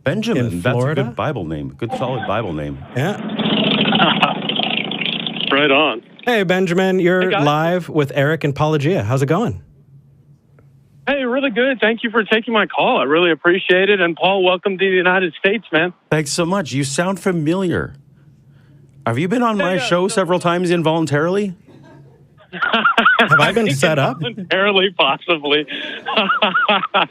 Benjamin, in that's Florida. a good Bible name. Good, solid Bible name. Yeah. Right on. Hey, Benjamin, you're Hey, guys. live with Eric and Pelagia. How's it going? Hey, really good. Thank you for taking my call. I really appreciate it. And Paul, welcome to the United States, man. Thanks so much. You sound familiar. Have you been on my show several times involuntarily? Have I been set up? Voluntarily, possibly.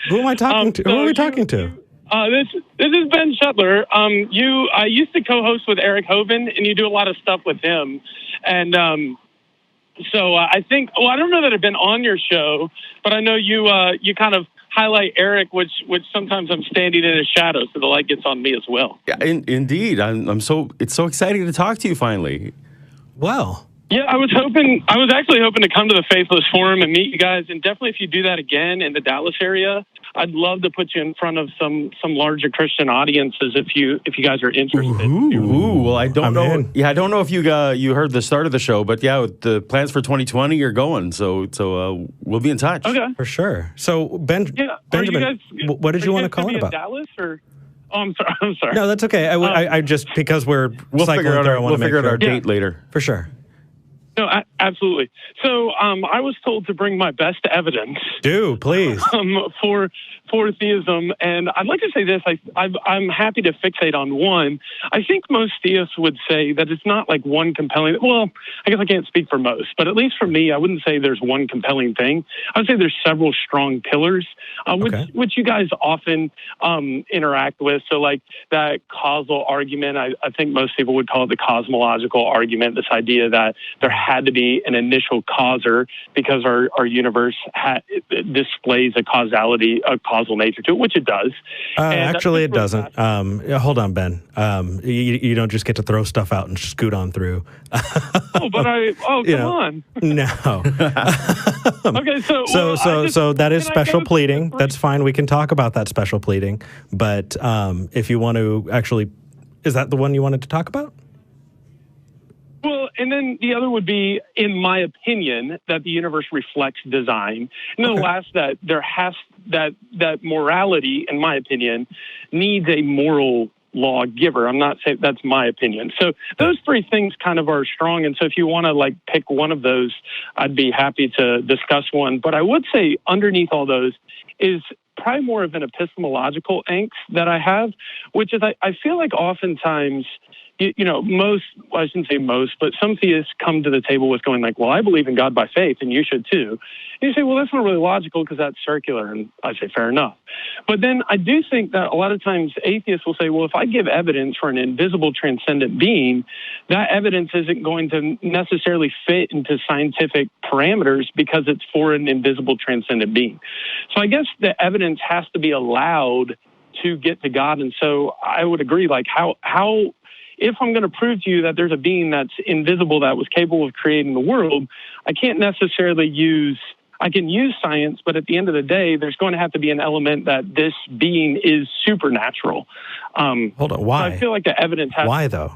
Who am I talking to? Who are we talking to? This is Ben Shetler. I used to co-host with Eric Hovind, and you do a lot of stuff with him. And so I think, I don't know that I've been on your show, but I know you kind of highlight Eric, which sometimes I'm standing in his shadow, so the light gets on me as well. Yeah, indeed. It's so exciting to talk to you finally. Well. Yeah, I was actually hoping to come to the Faithless Forum and meet you guys, and definitely if you do that again in the Dallas area, I'd love to put you in front of some larger Christian audiences if you guys are interested. Ooh, well, I don't know. in. Yeah, I don't know if you heard the start of the show, but yeah, the plans for 2020 are going. So we'll be in touch. Okay, For sure. So, Benjamin, what did you want to call in about? Dallas or? Oh, I'm sorry. No, that's okay. I just, because we'll figure out our date later. For sure. No, absolutely. So I was told to bring my best evidence. Do, please. For theism, and I'd like to say this. I'm happy to fixate on one. I think most theists would say that it's not like one compelling. Well, I guess I can't speak for most, but at least for me, I wouldn't say there's one compelling thing. I would say there's several strong pillars, which you guys often interact with. So, like that causal argument, I think most people would call it the cosmological argument. This idea that there had to be an initial causer because our universe displays a causal nature to it, which it does. Actually, it doesn't. Hold on, Ben. You don't just get to throw stuff out and scoot on through. Come on. No. Okay, so that is special pleading. That's fine. We can talk about that special pleading. But if you want to actually, is that the one you wanted to talk about? Well, and then the other would be, in my opinion, that the universe reflects design. Nonetheless, that there has that morality, in my opinion, needs a moral lawgiver. I'm not saying that's my opinion. So those three things kind of are strong. And so if you want to pick one of those, I'd be happy to discuss one. But I would say underneath all those is probably more of an epistemological angst that I have, which is I feel like oftentimes, I shouldn't say most, but some theists come to the table with going like, well, I believe in God by faith, and you should too. And you say, well, that's not really logical because that's circular. And I say, fair enough. But then I do think that a lot of times atheists will say, well, if I give evidence for an invisible transcendent being, that evidence isn't going to necessarily fit into scientific parameters because it's for an invisible transcendent being. So I guess the evidence has to be allowed to get to God. And so I would agree, how if I'm going to prove to you that there's a being that's invisible that was capable of creating the world, I can't necessarily I can use science, but at the end of the day, there's going to have to be an element that this being is supernatural. Hold on, why? So I feel like the evidence has... Why, though?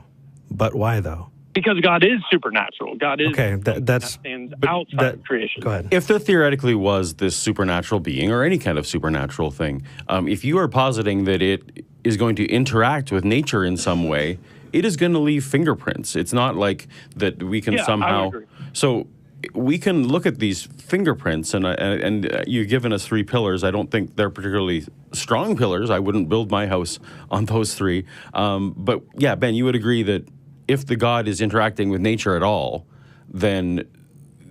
But why, though? Because God is supernatural. God is... Okay, that stands outside of creation. Go ahead. If there theoretically was this supernatural being or any kind of supernatural thing, if you are positing that it is going to interact with nature in some way, it is going to leave fingerprints. It's not like that we can somehow... So we can look at these fingerprints, and you've given us three pillars. I don't think they're particularly strong pillars. I wouldn't build my house on those three. But yeah, Ben, you would agree that if the God is interacting with nature at all, then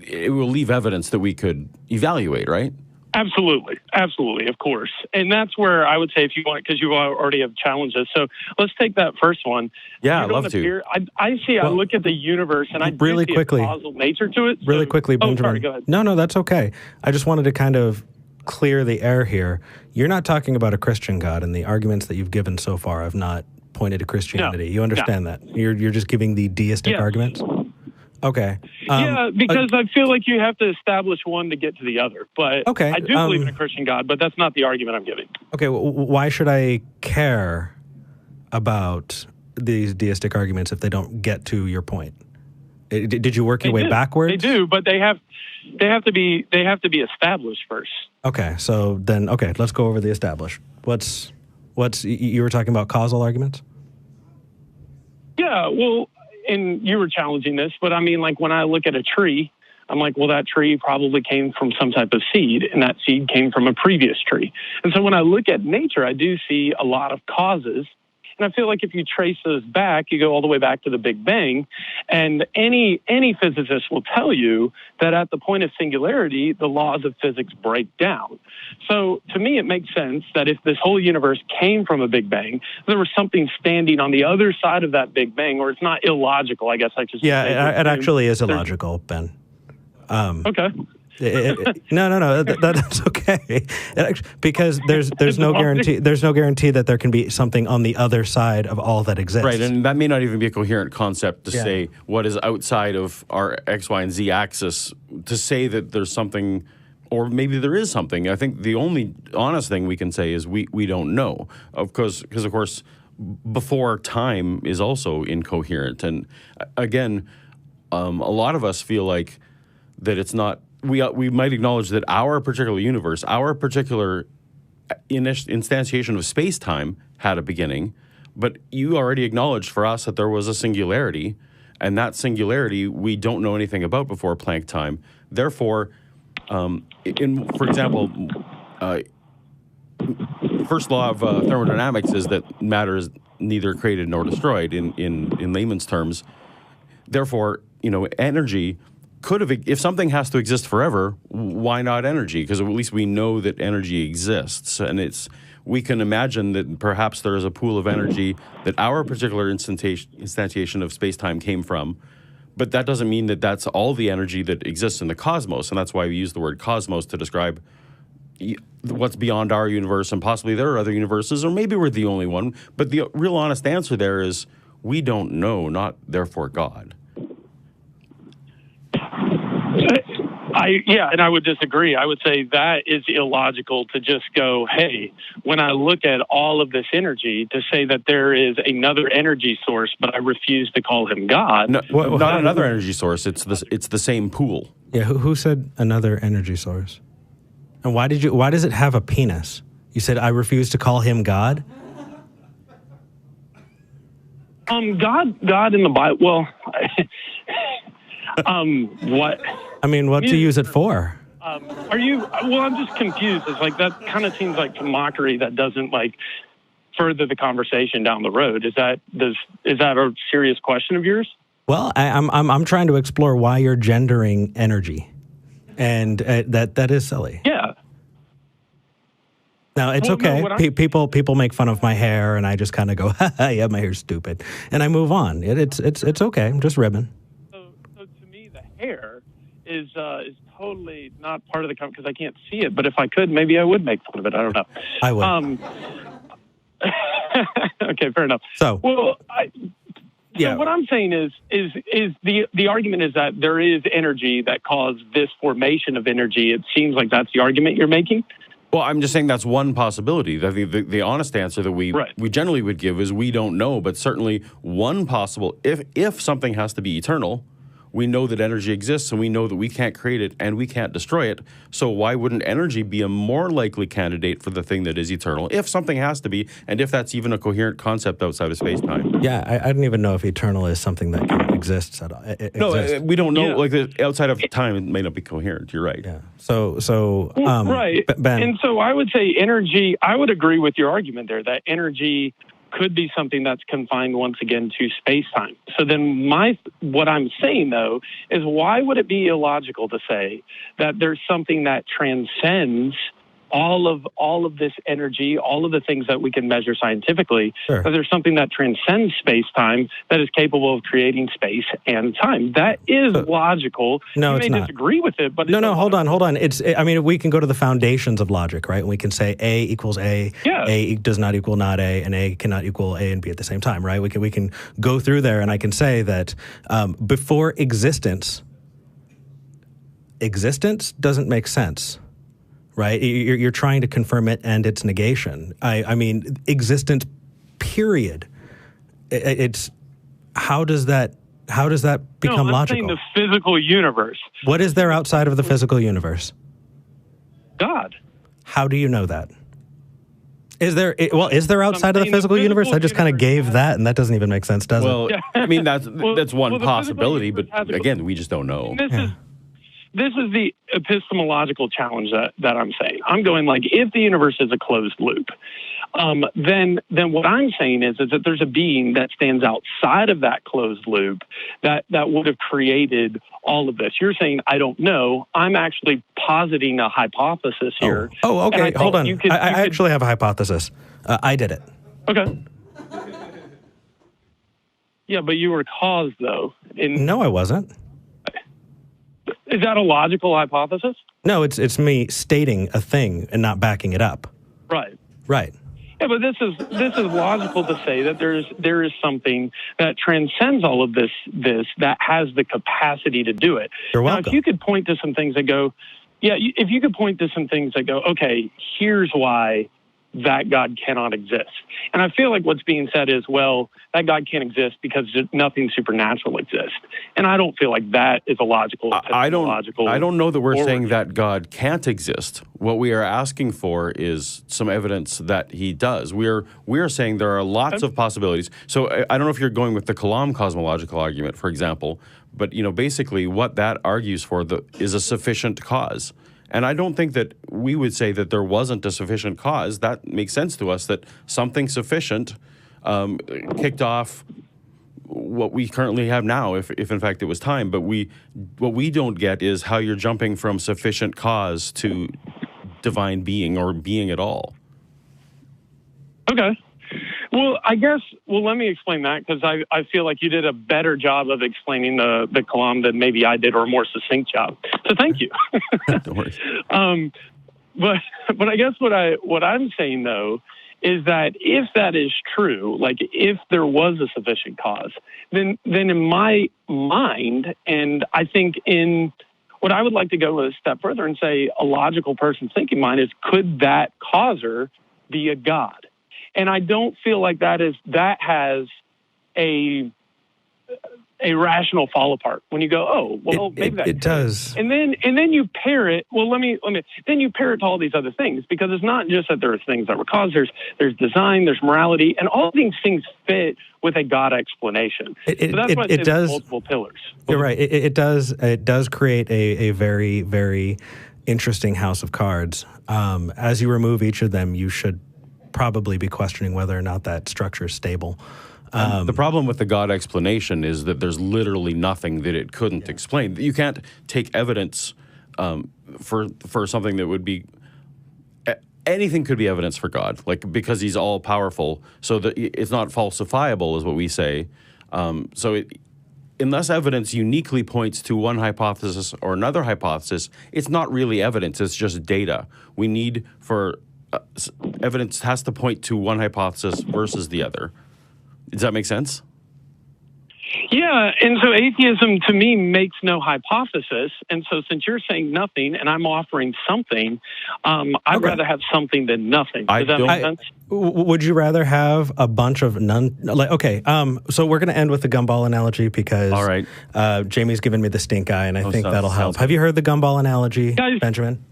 it will leave evidence that we could evaluate, right? Absolutely, of course. And that's where I would say, if you want, because you already have challenges. So let's take that first one. Yeah, I'd love to. I look at the universe and I really see quickly, a causal nature to it. Really quickly, Benjamin. Sorry, go ahead. No, that's okay. I just wanted to kind of clear the air here. You're not talking about a Christian God, and the arguments that you've given so far have not pointed to Christianity. You understand that? You're just giving the deistic arguments? Okay. Because I feel like you have to establish one to get to the other. But okay. I do believe in a Christian God, but that's not the argument I'm giving. Okay, why should I care about these deistic arguments if they don't get to your point? Did you work your way backwards? They do, but they have to be established first. Okay, so then let's go over the established. You were talking about causal arguments? Yeah, well, and you were challenging this, but I mean, like when I look at a tree, I'm like, well, that tree probably came from some type of seed, and that seed came from a previous tree. And so when I look at nature, I do see a lot of causes. And I feel like if you trace those back, you go all the way back to the Big Bang. And any physicist will tell you that at the point of singularity, the laws of physics break down. So to me, it makes sense that if this whole universe came from a Big Bang, there was something standing on the other side of that Big Bang, or it's not illogical, I guess I should say. Yeah, it actually is illogical, Ben. Okay. No, that's okay. Because there's no guarantee. There's no guarantee that there can be something on the other side of all that exists. Right, and that may not even be a coherent concept to say what is outside of our X, Y, and Z axis. To say that there's something, or maybe there is something. I think the only honest thing we can say is we don't know, because of course, before time is also incoherent. And again, a lot of us feel like that it's not. We might acknowledge that our particular universe, our particular instantiation of space-time had a beginning, but you already acknowledged for us that there was a singularity, and that singularity we don't know anything about before Planck time. Therefore, for example, first law of thermodynamics is that matter is neither created nor destroyed in layman's terms. Therefore, energy could have, if something has to exist forever, why not energy? Because at least we know that energy exists, and we can imagine that perhaps there is a pool of energy that our particular instantiation of space-time came from, but that doesn't mean that that's all the energy that exists in the cosmos, and that's why we use the word cosmos to describe what's beyond our universe, and possibly there are other universes, or maybe we're the only one. But the real honest answer there is we don't know, not therefore God. And I would disagree. I would say that is illogical to just go, hey, when I look at all of this energy, to say that there is another energy source, but I refuse to call him God. No, not another energy source. It's the same pool. Yeah, who said another energy source? And why does it have a penis? You said I refuse to call him God? God in the Bible. Well, what? I mean, what to use it for? Are you? Well, I'm just confused. It's like that kind of seems like mockery that doesn't further the conversation down the road. Is that a serious question of yours? Well, I'm trying to explore why you're gendering energy, and that is silly. Yeah. Now it's okay. No, people make fun of my hair, and I just kind of go, "Yeah, my hair's stupid," and I move on. It's okay. I'm just ribbing. So to me, the hair is totally not part of the conversation because I can't see it. But if I could, maybe I would make fun of it. I don't know. I would. Okay, fair enough. So what I'm saying is the argument is that there is energy that caused this formation of energy. It seems like that's the argument you're making. Well, I'm just saying that's one possibility. I think the honest answer that we generally would give is we don't know, but certainly one possible, if something has to be eternal, we know that energy exists, and we know that we can't create it and we can't destroy it. So why wouldn't energy be a more likely candidate for the thing that is eternal, if something has to be, and if that's even a coherent concept outside of space-time? Yeah, I don't even know if eternal is something that exists at all. No, we don't know. Yeah. Outside of time, it may not be coherent. You're right. Yeah. So right. Ben. And so I would say energy. I would agree with your argument there that energy could be something that's confined once again to space-time. So then what I'm saying, though, is why would it be illogical to say that there's something that transcends all of this energy, all of the things that we can measure scientifically, sure. That there's something that transcends space-time that is capable of creating space and time. That is logical. No, you may disagree with it, but no, hold on. We can go to the foundations of logic, right? We can say A equals A, A does not equal not A, and A cannot equal A and B at the same time, right? We can go through there, and I can say that before existence doesn't make sense. Right, you're trying to confirm it and its negation. I mean, existence. Period. It's how does that become logical? I'm saying the physical universe. What is there outside of the physical universe? God. How do you know that? Is there outside of the physical universe? I just kind of gave that, and that doesn't even make sense, does it? Well, I mean, that's one possibility, but physical again, we just don't know. This is the epistemological challenge that I'm saying. I'm going like, if the universe is a closed loop, then what I'm saying is that there's a being that stands outside of that closed loop that would have created all of this. You're saying, I don't know. I'm actually positing a hypothesis here. Oh, okay. Hold on. I actually have a hypothesis. I did it. Okay. Yeah, but you were caused, though. No, I wasn't. Is that a logical hypothesis? No, it's me stating a thing and not backing it up. Right. Right. Yeah, but this is logical to say that there is something that transcends all of this that has the capacity to do it. You're welcome. Now, if you could point to some things that go, if you could point to some things that go, okay, here's why that God cannot exist. And I feel like what's being said is, well, that God can't exist because nothing supernatural exists. And I don't feel like that is a logical. I don't know that we're saying that God can't exist. What we are asking for is some evidence that he does. We are saying there are lots of possibilities. So I don't know if you're going with the Kalam cosmological argument, for example, but basically what that argues for is a sufficient cause. And I don't think that we would say that there wasn't a sufficient cause. That makes sense to us, that something sufficient kicked off what we currently have now, if in fact it was time. But what we don't get is how you're jumping from sufficient cause to divine being or being at all. Okay. Well, let me explain that, because I feel like you did a better job of explaining the Kalam than maybe I did, or a more succinct job. So thank you. Don't worry. But I guess what I'm saying, though, is that if that is true, like if there was a sufficient cause, then in my mind, and I think in what I would like to go a step further and say a logical person's thinking mind is, could that causer be a God? And I don't feel like that has a rational fall apart when you go, oh, well, maybe that it does. And then you pair it. Well, then you pair it to all these other things, because it's not just that there are things that were caused. There's design, there's morality, and all these things fit with a God explanation. So that's why it does multiple pillars. You're right. It does create a very, very interesting house of cards. As you remove each of them, you should probably be questioning whether or not that structure is stable. The problem with the God explanation is that there's literally nothing that it couldn't explain. You can't take evidence for something that would be anything could be evidence for God, like, because he's all powerful, so that it's not falsifiable, is what we say. Unless evidence uniquely points to one hypothesis or another hypothesis, it's not really evidence. It's just data. We need evidence has to point to one hypothesis versus the other. Does that make sense? Yeah, and so atheism to me makes no hypothesis, and so since you're saying nothing and I'm offering something, I'd rather have something than nothing. Does that make sense? Would you rather have a bunch of none? Like, okay, so we're going to end with the Gumball analogy, because all right. Jamie's given me the stink eye, and I think that'll help. Have you heard the Gumball analogy, Benjamin?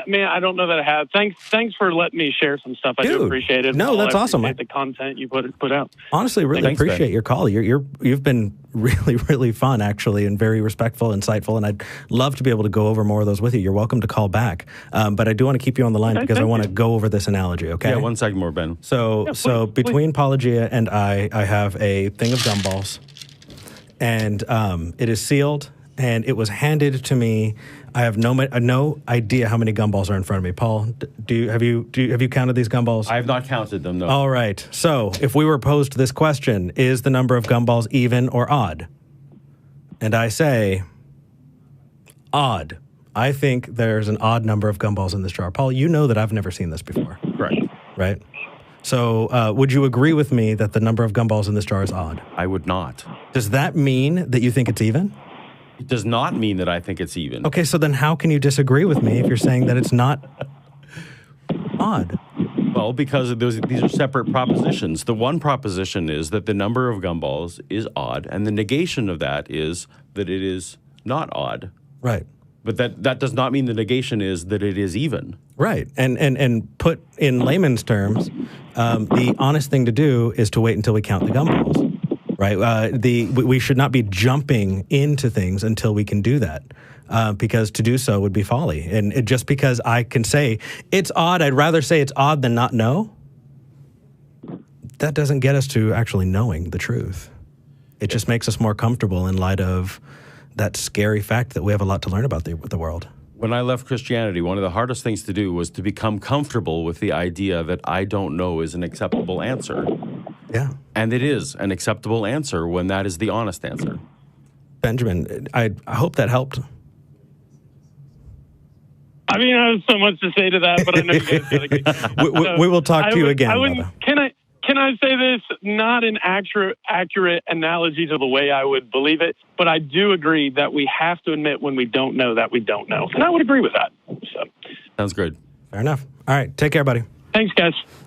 Man, I don't know that I have. Thanks for letting me share some stuff. I do appreciate it. No, that's awesome. The content you put out. Honestly, really appreciate your call. You've been really, really fun, actually, and very respectful, insightful, and I'd love to be able to go over more of those with you. You're welcome to call back, but I do want to keep you on the line because I want to go over this analogy. Okay. Yeah, 1 second more, Ben. So between Pelagia and I have a thing of gumballs, and it is sealed, and it was handed to me. I have no idea how many gumballs are in front of me. Paul, have you counted these gumballs? I have not counted them, no. All right. So if we were posed this question, is the number of gumballs even or odd? And I say, odd. I think there's an odd number of gumballs in this jar. Paul, you know that I've never seen this before. Right? So would you agree with me that the number of gumballs in this jar is odd? I would not. Does that mean that you think it's even? It does not mean that I think it's even. Okay, so then how can you disagree with me if you're saying that it's not odd? Well, because these are separate propositions. The one proposition is that the number of gumballs is odd, and the negation of that is that it is not odd. Right. But that does not mean the negation is that it is even. Right. And put in layman's terms, the honest thing to do is to wait until we count the gumballs. Right. We should not be jumping into things until we can do that. Because to do so would be folly. And just because I can say it's odd, I'd rather say it's odd than not know. That doesn't get us to actually knowing the truth. It just makes us more comfortable in light of that scary fact that we have a lot to learn about the world. When I left Christianity, one of the hardest things to do was to become comfortable with the idea that I don't know is an acceptable answer. Yeah. And it is an acceptable answer when that is the honest answer. Benjamin, I hope that helped. I mean, I have so much to say to that, but I know you guys we will talk to you again, brother. Can I say this? Not an accurate analogy to the way I would believe it, but I do agree that we have to admit when we don't know that we don't know. And I would agree with that. So. Sounds good. Fair enough. All right. Take care, buddy. Thanks, guys.